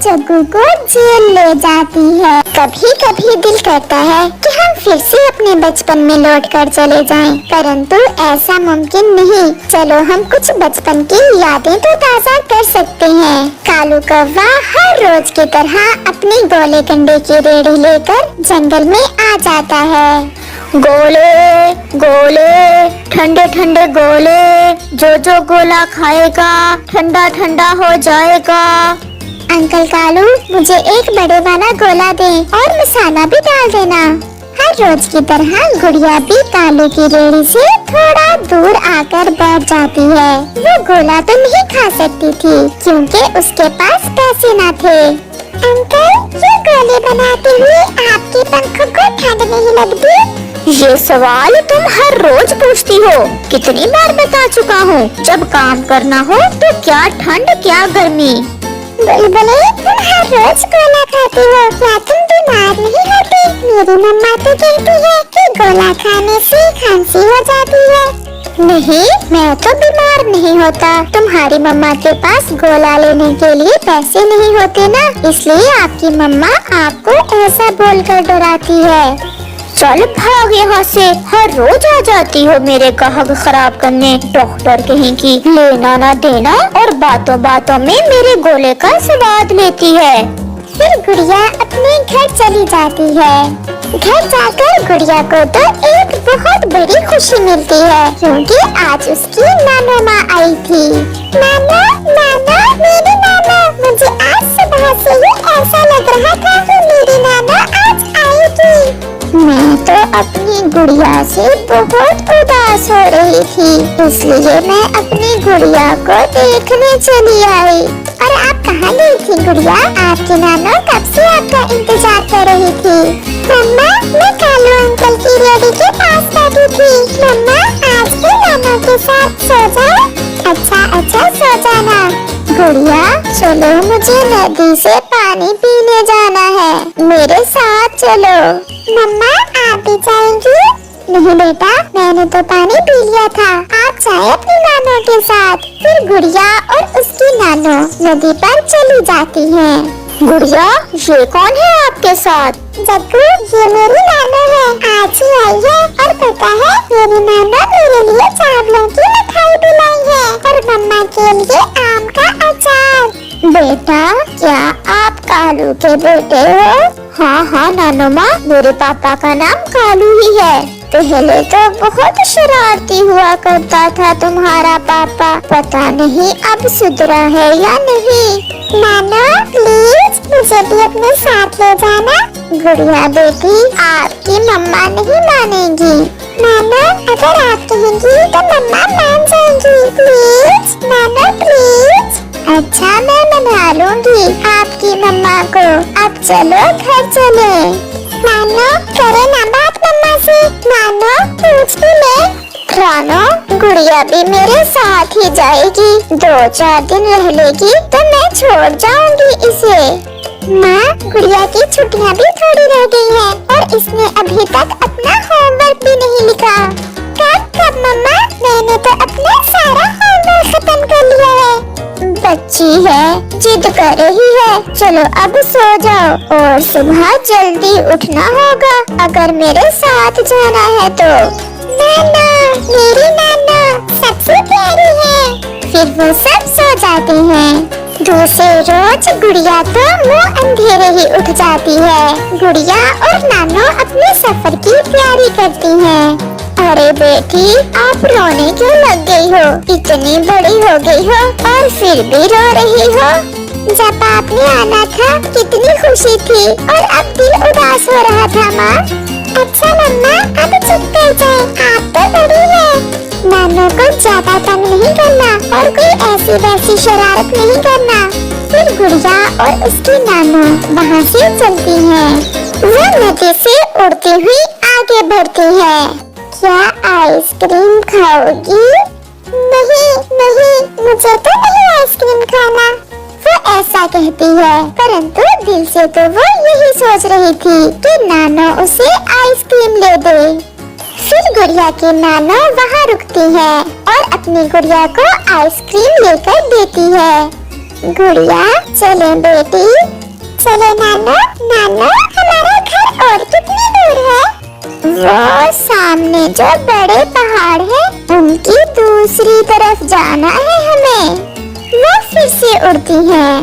जग्गू को जेल ले जाती है। कभी कभी दिल करता है कि हम फिर से अपने बचपन में लौट कर चले जाएं, परंतु ऐसा मुमकिन नहीं। चलो हम कुछ बचपन की यादें तो ताज़ा कर सकते हैं। कालू कौवा हर रोज की तरह अपनी गोले कंडे की रेड़ी लेकर जंगल में आ जाता है। गोले गोले ठंडे ठंडे गोले, जो गोला खाएगा ठंडा ठंडा हो जाएगा। अंकल कालू, मुझे एक बड़े वाला गोला दें और मसाला भी डाल देना। हर रोज की तरह गुड़िया भी कालू की रेड़ी से थोड़ा दूर आकर बैठ जाती है। वो गोला तो नहीं खा सकती थी क्योंकि उसके पास पैसे न थे। अंकल, ये गोले बनाते हुए आपके पंखों को ठंड नहीं लगती? ये सवाल तुम हर रोज पूछती हो। कितनी बार बता चुका हूँ, जब काम करना हो तो क्या ठंड क्या गर्मी। बुलबुले, तुम हर रोज गोला खाती हो, क्या तुम बीमार नहीं होती? मेरी मम्मा तो कहती है कि गोला खाने से खांसी हो जाती है। नहीं, मैं तो बीमार नहीं होता। तुम्हारी मम्मा के पास गोला लेने के लिए पैसे नहीं होते ना, इसलिए आपकी मम्मा आपको ऐसा बोलकर डराती है। चल भाग यहाँ से, हर रोज आ जाती हो मेरे ग्राहक खराब करने। डॉक्टर कहीं की लेना ना देना और बातों बातों में मेरे गोले का स्वाद लेती है। फिर गुड़िया अपने घर चली जाती है। घर जाकर गुड़िया को तो एक बहुत बड़ी खुशी मिलती है क्योंकि आज उसकी नानो माँ आई थी। नाना, नाना, मेरी नाना, मुझे आज सुबह से ही ऐसा लग रहा था कि मेरी नाना आज आएगी। मैं तो अपनी गुड़िया से बहुत उदास हो रही थी, इसलिए मैं अपनी गुड़िया को देखने चली आई। और आप कहाँ गई थी गुड़िया? आपकी नाना कब से आपका इंतजार कर रही थी। मम्मा, मैं कालू अंकल की रेडी के पास बैठी थी। मम्मा, आज भी नाना के साथ सो जाओ। अच्छा अच्छा, सो जाना। गुड़िया, चलो, मुझे नदी से पानी पीने जाना है, मेरे साथ चलो। मम्मा, आप भी जाएंगी? नहीं बेटा, मैंने तो पानी पी लिया था, आप जाए अपनी नानो के साथ। फिर गुड़िया और उसकी नानो नदी पर चली जाती हैं। गुड़िया, ये कौन है आपके साथ? जग्गू, ये मेरी नानो है, आज ही आई है। और पता है, मेरी नानो मेरे लिए चावलों की मिठाई भी लाई है और मम्मा के लिए आम का अचार। बेटा, क्या आप कालू के बेटे हो? हाँ हाँ नानो माँ, मेरे पापा का नाम कालू ही है। पहले तो बहुत शरारती हुआ करता था तुम्हारा पापा, पता नहीं अब सुधरा है या नहीं। नाना, प्लीज मुझे भी अपने साथ ले जाना। गुड़िया बेटी, आपकी मम्मा नहीं मानेगी। नाना, अगर आप कहेंगी तो मम्मा मान जाएंगी। Please Nana, please. अच्छा, मैं मना लूंगी आपकी मम्मा को। अब चलो घर चले। नानो, करे ना बात मम्मा से। नानो, पूछ भी ले। रानो, गुड़िया भी मेरे साथ ही जाएगी। 2-4 दिन रह लेगी तो मैं छोड़ जाऊंगी इसे। माँ, गुड़िया की छुट्टियाँ भी थोड़ी रह गई हैं और इसने अभी तक अपना होमवर्क भी नहीं लिखा। कब मम्मा? मैंने तो अपना सारा होमवर्क खत्म कर लिया है। बच्ची है, जिद कर रही है। चलो अब सो जाओ और सुबह जल्दी उठना होगा अगर मेरे साथ जाना है तो। नाना, मेरी नाना सबसे प्यारी है। फिर वो सब सो जाते हैं। दूसरे रोज गुड़िया तो मुँह अंधेरे ही उठ जाती है। गुड़िया और नानो अपने सफर की तैयारी करती हैं। अरे बेटी, आप रोने क्यों लग गई हो? इतनी बड़ी हो गई हो और फिर भी रो रही हो। जब आपने आना था कितनी खुशी थी और अब दिल उदास हो रहा था माँ। अच्छा मम्मा, अब चुप कर जाए, आप तो बड़ी है। नानो को ज्यादा तंग नहीं करना और कोई ऐसी वैसी शरारत नहीं करना। फिर गुड़िया और उसकी नानो वहाँ से चलती हैं। वो नदी से उड़ती हुई आगे बढ़ती है। क्या आइसक्रीम खाओगी? नहीं नहीं, मुझे तो नहीं आइसक्रीम खाना। वो ऐसा कहती है, परंतु दिल से तो वो यही सोच रही थी कि नानो उसे आइसक्रीम ले दे। फिर गुड़िया की नानो वहाँ रुकती है और अपनी गुड़िया को आइसक्रीम लेकर देती है। गुड़िया चले बेटी, चलो नानो, नानो हमारा घर और कितनी दूर है? वो सामने जो बड़े पहाड़ है उनकी दूसरी तरफ जाना है हमें। वो फिर से उड़ती हैं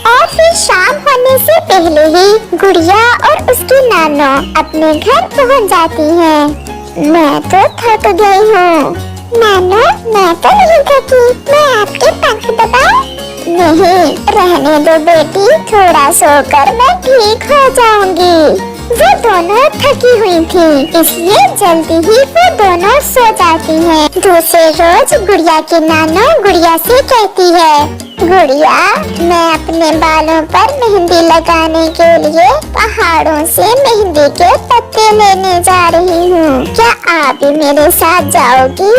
और फिर शाम होने से पहले ही गुड़िया और उसकी नानो अपने घर पहुंच जाती हैं। मैं तो थक गई हूँ। नानो मैं तो नहीं थकी, मैं आपके पंख दबाऊं? नहीं, रहने दो बेटी, थोड़ा सोकर मैं ठीक हो जाऊंगी। वो दोनों थकी हुई थी, इसलिए जल्दी ही वो दोनों सो जाती हैं। दूसरे रोज गुड़िया की नानो गुड़िया से कहती है, गुड़िया मैं अपने बालों पर मेहंदी लगाने के लिए पहाड़ों से मेहंदी के पत्ते लेने जा रही हूँ, क्या आप भी मेरे साथ जाओगी?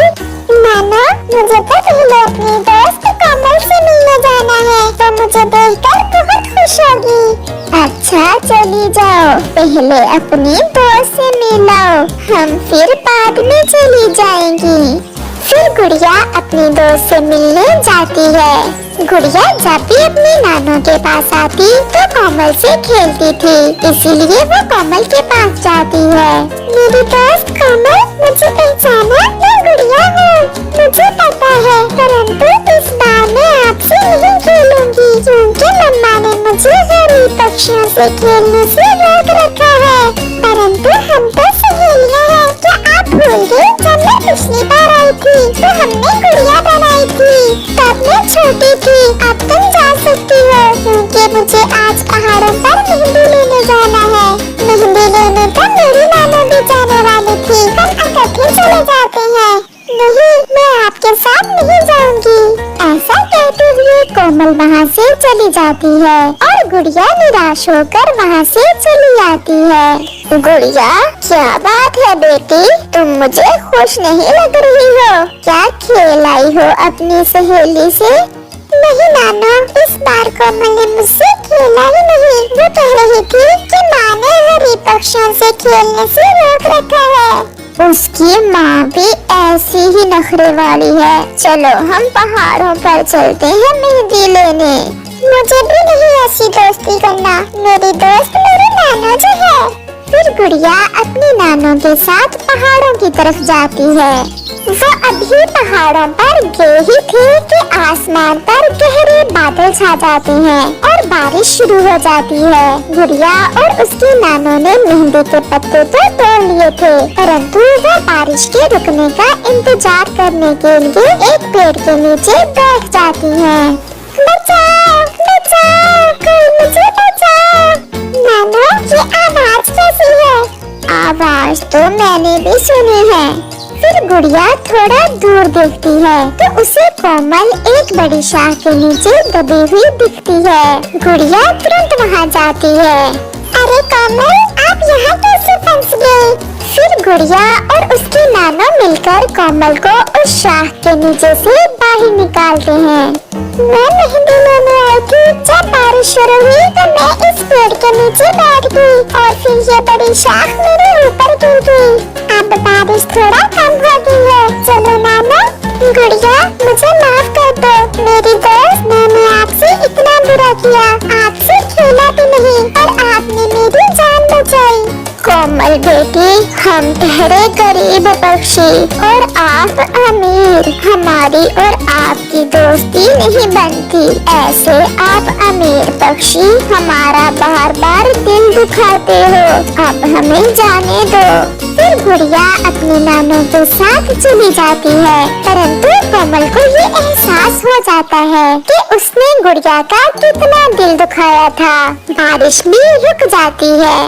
नानो मुझे तो पहले अपनी दोस्त कमल से मिलने जाना है, तो मुझे देखकर बहुत खुश होगी। अच्छा चली जाओ, पहले अपनी दोस्त से मिलाओ, हम फिर बाद में चली जाएंगी। फिर गुड़िया अपनी दोस्त से मिलने जाती है। गुड़िया जब भी अपनी नानो के पास आती तो कोमल से खेलती थी, इसीलिए वो कोमल के पास जाती है। मेरी दोस्त कोमल, मुझे पहचाना? मैं गुड़िया हूँ, मुझे पता है, परंतु इस बार मैं आपसे नहीं खेलूंगी क्योंकि मम्मा ने मुझे गरीब पक्षियों से खेलने से रोक रखा है। परंतु हम तो सहेलियाँ हैं, क्या आप भूल गए? जब मैं पिछली बार आई थी तो हमने गुड़िया बनाई थी, तब मैं छोटी थी। अब तुम जा सकती हो क्योंकि मुझे आज पहाड़ों पर मेहंदी लेने जाना है। मेहंदी लेने तो मेरी नानो भी जाने वाली थी, हम इकट्ठे चले जाते हैं। नहीं, मैं आपके साथ नहीं जाऊंगी। ऐसा कहते हुए कोमल वहाँ से चली जाती है और गुड़िया निराश होकर वहाँ से चली आती है। गुड़िया क्या बात है बेटी, तुम मुझे खुश नहीं लग रही हो, क्या खेल आई हो अपनी सहेली से? नहीं नानो, इस बार कोमल ने मुझसे खेला ही नहीं। वो कह रही थी कि माँ ने हरी पक्षियों से खेलने से रोक रखा है। उसकी माँ भी ऐसी ही नखरे वाली है। चलो हम पहाड़ों पर चलते हैं मेहंदी लेने। मुझे भी नहीं ऐसी दोस्ती करना, मेरी दोस्त मेरी नानो जो है। फिर गुड़िया अपनी नानो के साथ पहाड़ों की तरफ जाती है। वो अभी पहाड़ों पर गए ही थे कि आसमान पर गहरे बादल छा जाते हैं और बारिश शुरू हो जाती है। गुड़िया और उसकी नानो ने मेहंदी के पत्ते तो तोड़ लिए थे, परंतु वो बारिश के रुकने का इंतजार करने के लिए एक पेड़ के नीचे बैठ जाती हैं। बचाओ, बचाओ, कोई मुझे बचाओ। नानो ये आवाज कैसी है? आवाज तो मैंने भी सुनी है। फिर गुड़िया थोड़ा दूर देखती है तो उसे कोमल एक बड़ी शाख के नीचे दबी हुई दिखती है। गुड़िया तुरंत वहाँ जाती है। अरे कोमल, आप यहाँ कैसे फंस गए? फिर गुड़िया और उसकी नानो मिलकर कोमल को उस शाख के नीचे से बाहर निकालते हैं। मैं मेहंदी लेने आई थी, जब बारिश शुरू हुई तो मैं इस पेड़ के नीचे बैठ गई और फिर ये बड़ी शाख मेरे ऊपर गिर गई। अब बारिश थोड़ा कम हो गई है, चलो नानो। गुड़िया मुझे माफ कर दो मेरी दोस्त, मैंने आपसे इतना बुरा किया, आपसे खेला भी नहीं और आपने मेरी जान बचाई। कोमल बेटी, हम ठहरे गरीब पक्षी और आप अमीर, हमारी और आपकी दोस्ती नहीं बनती। ऐसे आप अमीर पक्षी हमारा बार बार दिल दुखाते हो, अब हमें जाने दो। फिर गुड़िया अपनी नानो के साथ चली जाती है, परंतु कोमल को ये एहसास हो जाता है कि उसने गुड़िया का कितना दिल दुखाया था। बारिश भी रुक जाती है।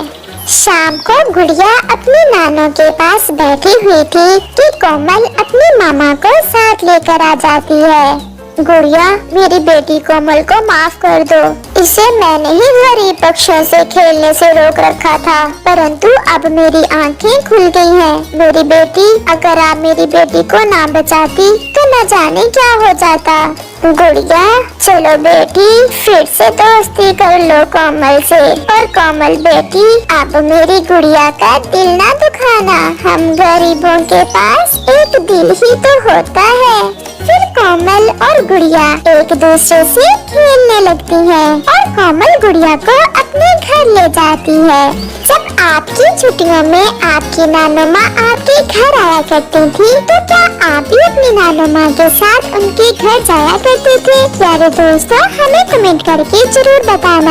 शाम को गुड़िया अपनी नानो के पास बैठी हुई थी कि कोमल अपनी मामा को साथ लेकर आ जाती है। गुड़िया, मेरी बेटी कोमल को माफ कर दो, इसे मैंने ही गरीब पक्षियों से खेलने से रोक रखा था, परंतु अब मेरी आंखें खुल गई हैं। मेरी बेटी, अगर आप मेरी बेटी को ना बचाती तो न जाने क्या हो जाता। गुड़िया चलो बेटी, फिर से दोस्ती कर लो कोमल से। और कोमल बेटी, अब मेरी गुड़िया का दिल ना दुखाना, हम गरीबों के पास एक दिल ही तो होता है। फिर कोमल और गुड़िया एक दूसरे से खेलने लगती हैं और कोमल गुड़िया को अपने घर ले जाती है। जब आपकी छुट्टियों में आपकी नानू माँ आपके घर आया करती थी, तो क्या आप भी अपनी नानू माँ के साथ उनके घर जाया करते थे? प्यारे दोस्तों, हमें कमेंट करके जरूर बताना।